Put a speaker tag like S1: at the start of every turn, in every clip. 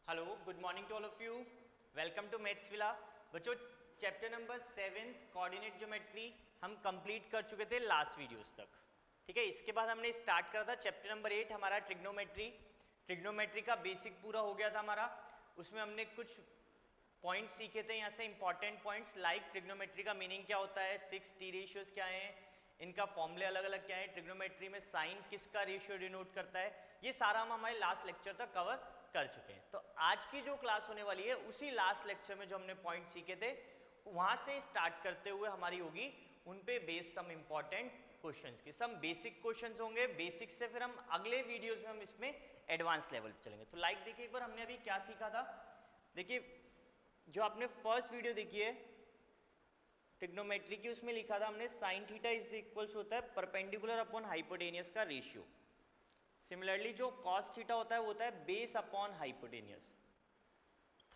S1: Hello, good morning to all of you. Welcome to Mathsvilla. बच्चों, chapter number 7 coordinate geometry हम complete कर चुके थे लास्ट वीडियोस तक। ठीक है, इसके बाद हमने स्टार्ट करा था चैप्टर नंबर 8 हमारा ट्रिग्नोमेट्री। ट्रिग्नोमेट्री का बेसिक पूरा हो गया था हमारा। उसमें हमने कुछ पॉइंट्स सीखे थे यहाँ से, इंपॉर्टेंट पॉइंट्स लाइक ट्रिग्नोमेट्री का मीनिंग क्या होता है, 6 टी रेशियोज क्या हैं, इनका फॉर्मूले अलग अलग क्या है, ट्रिग्नोमेट्री में साइन किसका रेशियो डिनोट करता है, ये सारा हम हमारे लास्ट लेक्चर तक कवर कर चुके हैं। तो आज की जो क्लास होने वाली है उसी लास्ट लेक्चर में जो हमने पॉइंट सीखे थे वहां से स्टार्ट करते हुए हमारी होगी उन पे बेस्ड सम इंपॉर्टेंट क्वेश्चंस की। सम बेसिक क्वेश्चंस होंगे, बेसिक से फिर हम अगले वीडियोस में हम इसमें एडवांस लेवल पे चलेंगे। तो लाइक देखिए एक बार हमने अभी क्या सीखा था। देखिए जो आपने फर्स्ट वीडियो देखी है ट्रिग्नोमेट्री की, उसमें लिखा था हमने साइन थीटा इज इक्वल्स होता है परपेंडिकुलर अपॉन हाइपोटेनियस का रेशियो। सिमिलरली जो कॉस थीटा होता है वो होता है base upon hypotenuse.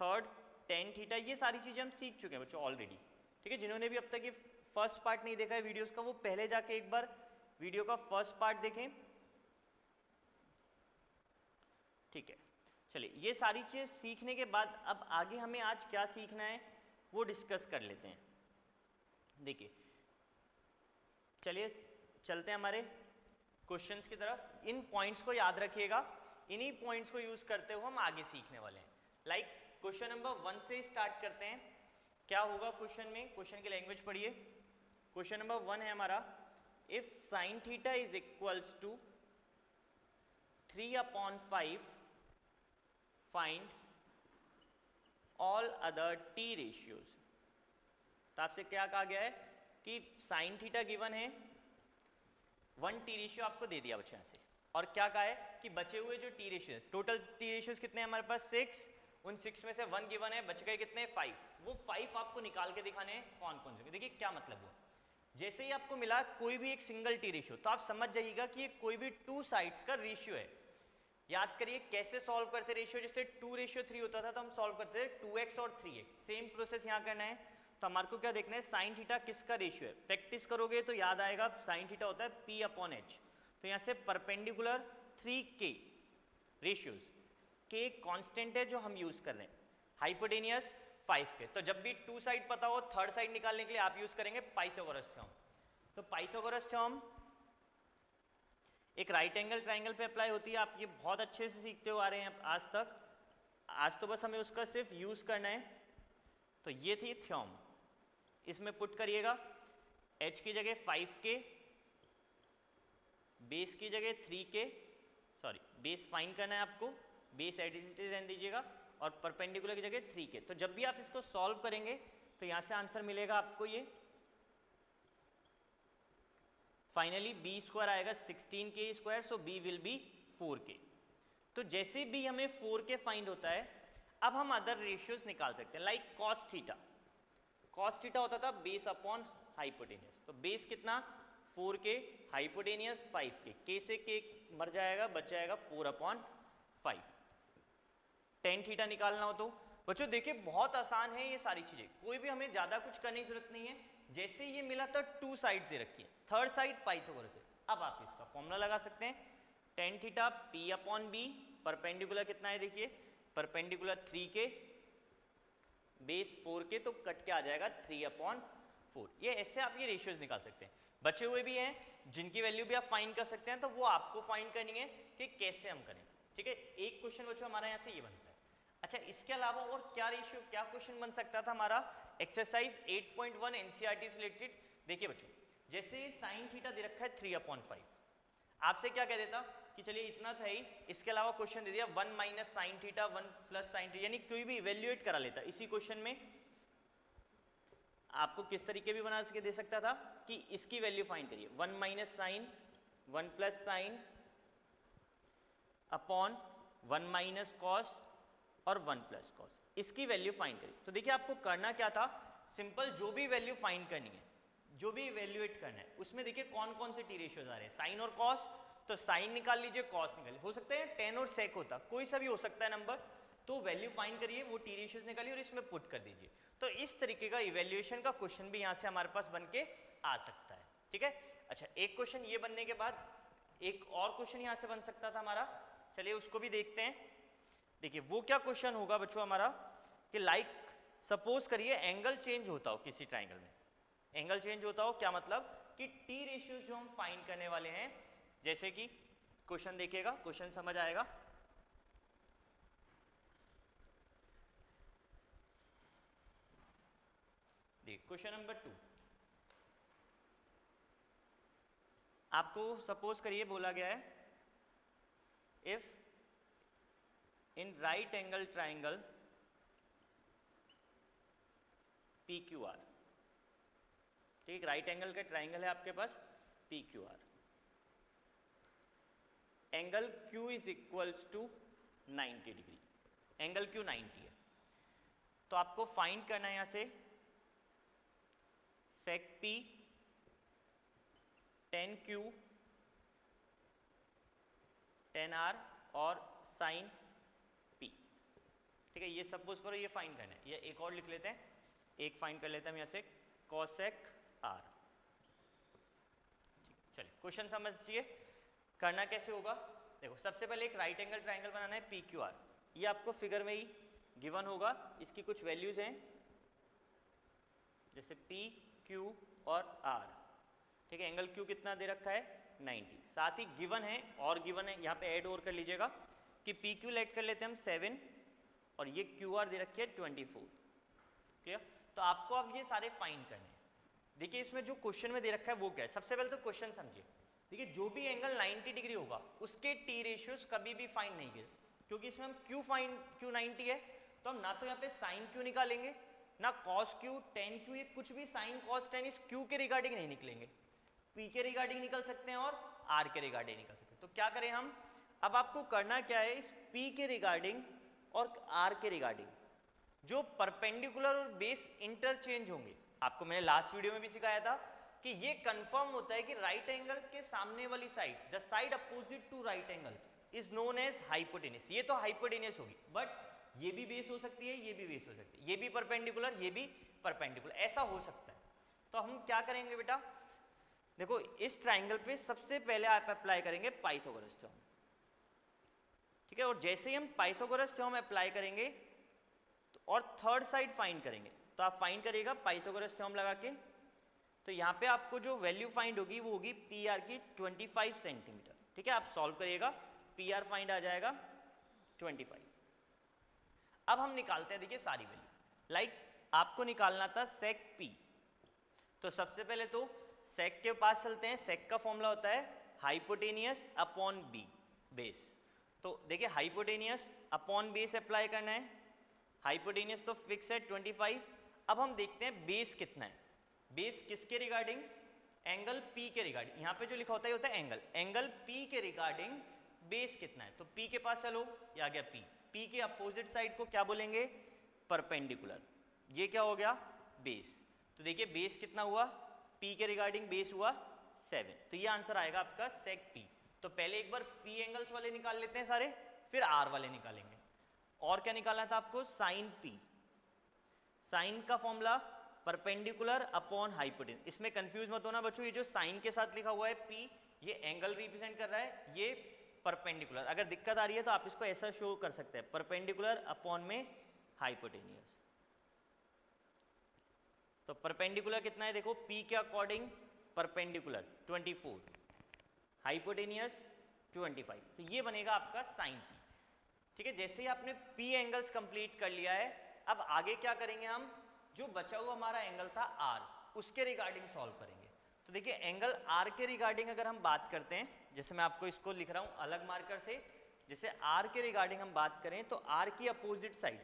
S1: Third tan theta, ये सारी चीजें हम सीख चुके हैं बच्चों ऑलरेडी। ठीक है, जिन्होंने भी अब तक ये फर्स्ट पार्ट नहीं देखा है वीडियोस का, वो पहले जाके एक बार वीडियो का फर्स्ट पार्ट देखें। ठीक है, चलिए ये सारी चीजें सीखने के बाद अब आगे हमें आज क्या सीखना है वो डिस्कस कर लेते हैं। देखिए चलिए चलते हैं हमारे क्वेश्चंस की तरफ। इन पॉइंट्स को याद रखिएगा, इन्हीं पॉइंट्स को यूज करते हुए हम आगे सीखने वाले हैं। लाइक क्वेश्चन नंबर 1 से स्टार्ट करते हैं। क्या होगा क्वेश्चन में, क्वेश्चन की लैंग्वेज पढ़िए। क्वेश्चन नंबर 1 है हमारा, if sine theta is equals to 3/5 find all other T ratios. तो आपसे क्या कहा गया है कि साइन थीटा गिवन है, 1 टी रेशियो आपको दे दिया बच्चे से, और क्या कहा है कि बचे हुए जो T ratio, total T ratios कितने हैं हमारे पास 6, उन 6 में से 1 गिवन है, बच गए कितने 5। वो 5 आपको निकाल के दिखाने हैं कौन कौन से। देखिए क्या मतलब हुआ, जैसे ही आपको मिला कोई भी एक सिंगल टी रेशियो तो आप समझ जाइएगा कि ये कोई भी 2 साइड्स का रेशियो है। याद करिए कैसे सॉल्व करते रेशियो, जैसे 2:3 होता था तो हम सॉल्व करते थे 2x और 3x। सेम प्रोसेस यहाँ करना है। तो हमारे को क्या देखना है, साइन थीटा किसका रेशियो है। प्रैक्टिस करोगे तो याद आएगा साइन थीटा होता है p/h। तो यहाँ से perpendicular 3k ratios, k constant है जो हम यूज कर रहे हैं, हाइपोटेनियस 5k। तो जब भी 2 साइड पता हो, थर्ड साइड निकालने के लिए आप यूज करेंगे पाइथागोरस थ्योरम। तो पाइथागोरस थ्योरम एक राइट एंगल ट्राइंगल पे अप्लाई होती है, आप ये बहुत अच्छे से सीखते हो आ रहे हैं आज तक। आज तो बस हमें उसका सिर्फ यूज करना है। तो ये थी थ्योरम, इसमें पुट करिएगा h की जगह 5k, बेस की जगह 3k, सॉरी बेस फाइन करना है आपको, बेस एडिटिव रहने दीजिएगा, और परपेंडिकुलर की जगह 3k। तो जब भी आप इसको सॉल्व करेंगे तो यहां से आंसर मिलेगा आपको ये फाइनली b स्क्वायर आएगा 16k square, so b will be 4k। तो जैसे भी हमें 4k फाइंड होता है, अब हम अदर रेशियोज निकाल सकते हैं। Like cos theta, cos theta होता था बेस अपॉन हाइपोटेनियस। तो बेस कितना 4k, हाइपोटेनियस 5k, k से k मर जाएगा, बच जाएगा 4/5। टेन थीटा निकालना हो तो बच्चों देखिए बहुत आसान है ये सारी चीजें, कोई भी हमें ज्यादा कुछ करने की जरूरत नहीं है। जैसे ये मिला तो 2 साइड्स दे रखी है, थर्ड साइड पाइथागोरस है। अब आप इसका फॉर्मूला लगा सकते हैं, टेन थीटा p/b, परपेंडिकुलर कितना है देखिए, परपेंडिकुलर 3k, बेस 4k, तो कट के आ जाएगा 3/4। ये ऐसे आप ये रेशियोज निकाल सकते हैं। बचे हुए भी हैं जिनकी वैल्यू भी आप फाइंड कर सकते हैं, तो वो आपको फाइंड करनी है कि कैसे हम करें। ठीक है, एक क्वेश्चन बच्चों हमारा यहाँ से ये बनता है। अच्छा, इसके अलावा और क्या रेशियो, क्या क्वेश्चन बन सकता था हमारा, एक्सरसाइज 8.1 एनसीईआरटी से रिलेटेड। देखिए बच्चों, जैसे साइन थीटा दे रखा है 3/5, आपसे क्या कह देता कि चलिए इतना था ही, इसके अलावा क्वेश्चन दे दिया 1 minus sine theta 1 plus sine theta, यानी कोई भी इवेल्युएट करा लेता। इसी क्वेश्चन में आपको किस तरीके भी बना के दे सकता था कि इसकी वैल्यू फाइंड करिए, 1 minus sine 1 plus sine upon 1 minus cos और 1 प्लस कॉस, इसकी वैल्यू फाइंड करिए। तो देखिए आपको करना क्या था, सिंपल जो भी वैल्यू फाइंड करनी है, जो भी इवेल्युएट करना है, उसमें देखिए कौन कौन से टी रेशियोज आ रहे हैं, साइन और कॉस। तो साइन निकाल लीजिए, कॉस निकालिए, हो सकता है 10 और सेक होता, कोई सा भी हो सकता है नंबर। तो वैल्यू फाइंड करिए, वो टी रेशियोज निकालिए और इसमें पुट कर दीजिए। तो इस तरीके का इवेल्युएशन का क्वेश्चन भी यहाँ से हमारे पास बन के आ सकता है। ठीक है, अच्छा एक क्वेश्चन ये बनने के बाद एक और क्वेश्चन यहाँ से बन सकता था हमारा, चलिए उसको भी देखते हैं। देखिए वो क्या क्वेश्चन होगा बच्चों हमारा कि लाइक सपोज करिए एंगल चेंज होता हो किसी ट्राइंगल में, एंगल चेंज होता हो क्या मतलब कि टी रेशियोज जो हम फाइंड करने वाले हैं, जैसे कि क्वेश्चन देखिएगा, क्वेश्चन समझ आएगा। देखिए क्वेश्चन नंबर 2, आपको सपोज करिए बोला गया है if in right angle triangle P Q R, ठीक, राइट एंगल का ट्राइंगल है आपके पास P Q R, angle Q is equals to 90 degree, angle Q 90 है, तो आपको फाइंड करना है यहां से sec P tan Q tan R और sin P, ठीक है। ये सपोज करो ये फाइंड करना है, ये एक और लिख लेते हैं, एक फाइंड कर लेते हैं हम यहाँ से cosec R। चलिए क्वेश्चन समझिए करना कैसे होगा। देखो सबसे पहले एक राइट एंगल ट्राइंगल बनाना है पी क्यू आर, ये आपको फिगर में ही गिवन होगा, इसकी कुछ वैल्यूज हैं जैसे पी क्यू और आर, ठीक है। एंगल क्यू कितना दे रखा है 90, साथ ही गिवन है और गिवन है, यहाँ पे ऐड और कर लीजिएगा कि पी क्यू लेट कर लेते हैं हम 7 और ये क्यू आर दे रखी है 24, क्लियर। तो आपको अब ये सारे फाइंड करने हैं। देखिए इसमें जो क्वेश्चन में दे रखा है वो क्या है, सबसे पहले तो क्वेश्चन समझिए। देखिए जो भी एंगल 90 डिग्री होगा उसके टी रेशियोज कभी भी फाइंड नहीं किए, क्योंकि इसमें हम क्यू 90 है तो हम ना तो यहाँ पे साइन क्यू निकालेंगे ना कॉस क्यू टेन क्यू, ये कुछ भी साइन कॉस टेन इस क्यू के रिगार्डिंग नहीं निकलेंगे, पी के रिगार्डिंग निकल सकते हैं और आर के रिगार्डिंग निकल सकते हैं। तो क्या करें हम, अब आपको करना क्या है, इस पी के रिगार्डिंग और आर के रिगार्डिंग जो परपेंडिकुलर और बेस इंटरचेंज होंगे, आपको मैंने लास्ट वीडियो में भी सिखाया था कि ये कंफर्म होता है कि राइट एंगल के सामने वाली side, the side opposite to right angle is known as hypotenuse. ये तो हाइपोटेन्यूस होगी, बट ये भी बेस हो सकती है, ये भी बेस हो सकती है, ये भी परपेंडिकुलर, ये भी परपेंडिकुलर, ऐसा हो सकता है। तो हम क्या करेंगे बेटा, देखो इस ट्राइंगल पे सबसे पहले आप अप्लाई करेंगे पाइथागोरस थ्योरम, ठीक है। और जैसे ही हम पाइथागोरस थ्योरम अप्लाई करेंगे तो और थर्ड साइड फाइंड करेंगे, तो आप फाइंड करिएगा पाइथागोरस थ्योरम लगा के, तो यहाँ पे आपको जो वैल्यू फाइंड होगी वो होगी पी आर की 25 सेंटीमीटर, ठीक है। आप सॉल्व करिएगा, पी आर फाइंड आ जाएगा 25। अब हम निकालते हैं, देखिए सारी वैल्यू, लाइक आपको निकालना था सेक पी, तो सबसे पहले तो सेक के पास चलते हैं। सेक का फॉर्मूला होता है हाइपोटेनियस अपॉन बी बेस, तो देखिए हाइपोटेनियस अपॉन बेस अप्लाई करना है, हाइपोटेनियस तो फिक्स है 25। अब हम देखते हैं बेस कितना है, बेस किसके रिगार्डिंग, एंगल पी के रिगार्डिंग, यहाँ पे जो लिखा होता है ये होता है एंगल, एंगल पी के रिगार्डिंग बेस कितना है, तो पी के पास चलो, ये आ गया पी, पी के अपोजिट साइड को क्या बोलेंगे, परपेंडिकुलर, ये क्या हो गया बेस। तो देखिए बेस कितना हुआ, पी के रिगार्डिंग बेस हुआ 7, तो ये आंसर आएगा आपका सेक पी। तो पहले एक बार पी एंगल्स वाले निकाल लेते हैं सारे, फिर आर वाले निकालेंगे। और क्या निकालना था आपको, साइन पी, साइन का फॉर्मूला परपेंडिकुलर अपॉन हाइपोटेन्यूस, इसमें कंफ्यूज मत होना बच्चों, ये जो साइन के साथ लिखा हुआ है पी, ये एंगल रिप्रेजेंट कर रहा है, ये परपेंडिकुलर। अगर दिक्कत आ रही है तो आप इसको ऐसा शो कर सकते हैं, परपेंडिकुलर अपॉन में हाइपोटेन्यूस। तो परपेंडिकुलर कितना है, देखो पी के अकॉर्डिंग परपेंडिकुलर 24, हाइपोटेनियस 25, तो ये बनेगा आपका साइन पी, ठीक है। जैसे ही आपने पी एंगल्स कंप्लीट कर लिया है, अब आगे क्या करेंगे हम, जो बचा हुआ हमारा एंगल था आर, उसके रिगार्डिंग सॉल्व करेंगे। तो देखिए एंगल आर के रिगार्डिंग अगर हम बात करते हैं, जैसे मैं आपको इसको लिख रहा हूं अलग मार्कर से, जैसे आर के रिगार्डिंग हम बात करें तो आर की अपोजिट साइड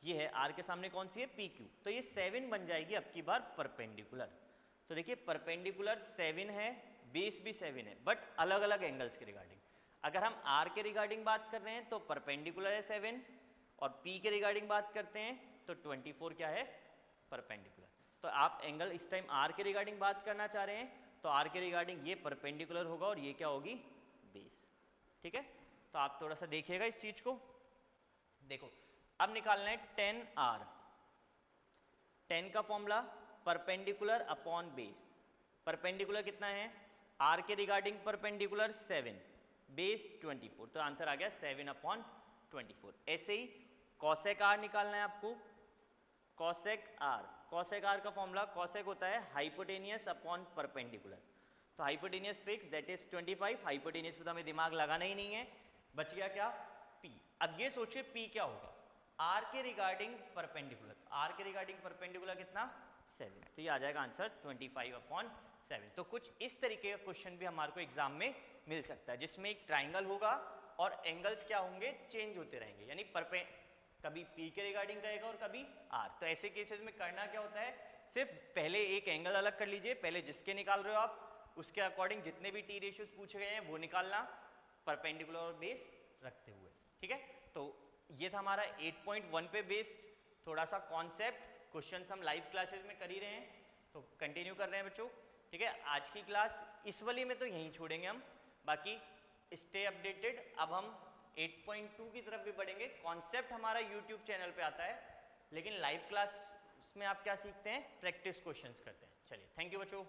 S1: ये है, आर के सामने कौन सी है, पी क्यू, तो ये 7 बन जाएगी अब की बार परपेंडिकुलर। तो देखिए परपेंडिकुलर 7 है, बेस भी 7 है, बट अलग अलग एंगल्स के रिगार्डिंग। अगर हम आर के रिगार्डिंग बात कर रहे हैं तो परपेंडिकुलर है 7, और पी के रिगार्डिंग बात करते हैं तो 24 क्या है, परपेंडिकुलर। तो आप एंगल इस टाइम आर के रिगार्डिंग बात करना चाह रहे हैं तो आर के रिगार्डिंग ये परपेंडिकुलर होगा और ये क्या होगी, बेस, ठीक है। तो आप थोड़ा सा देखिएगा इस चीज को। देखो अब निकालना है 10R, 10 का formula perpendicular upon base, perpendicular कितना है, R के रिगार्डिंग परपेंडिकुलर 7, बेस 24, तो आंसर आ गया 7 अपॉन 24। ऐसे ही कॉसेक आर निकालना है आपको, कॉसेक आर का फॉर्मूला कॉसेक होता है हाइपोटेनियस अपॉन परपेंडिकुलर, तो hypotenuse fix that is 25, hypotenuse पे तो हमें दिमाग लगाना ही नहीं है, बच गया क्या P। अब ये सोचिए P क्या होगा, R के रिगार्डिंग परपेंडिकुलर, R के रिगार्डिंग परपेंडिकुलर कितना 7, तो ये आ जाएगा आंसर 25/7। तो कुछ इस तरीके का क्वेश्चन भी हमारे को एग्जाम में मिल सकता है जिसमें एक ट्राइंगल होगा और एंगल्स क्या होंगे चेंज होते रहेंगे, यानी कभी P के रिगार्डिंग कहेगा और कभी R। तो ऐसे केसेस में करना क्या होता है, सिर्फ पहले एक एंगल अलग कर लीजिए, पहले जिसके निकाल रहे हो आप उसके अकॉर्डिंग जितने भी टी रेशियोज पूछे गए हैं वो निकालना परपेंडिकुलर और बेस रखते हुए, ठीक है। तो ये था हमारा 8.1 पे बेस्ड थोड़ा सा कॉन्सेप्ट, क्वेश्चंस हम लाइव क्लासेस में कर ही रहे हैं, तो कंटिन्यू कर रहे हैं बच्चों, ठीक है। आज की क्लास इस वाली में तो यहीं छोड़ेंगे हम, बाकी स्टे अपडेटेड। अब हम 8.2 की तरफ भी बढ़ेंगे, कॉन्सेप्ट हमारा यूट्यूब चैनल पे आता है, लेकिन लाइव क्लास में आप क्या सीखते हैं, प्रैक्टिस क्वेश्चंस करते हैं। चलिए, थैंक यू बच्चों।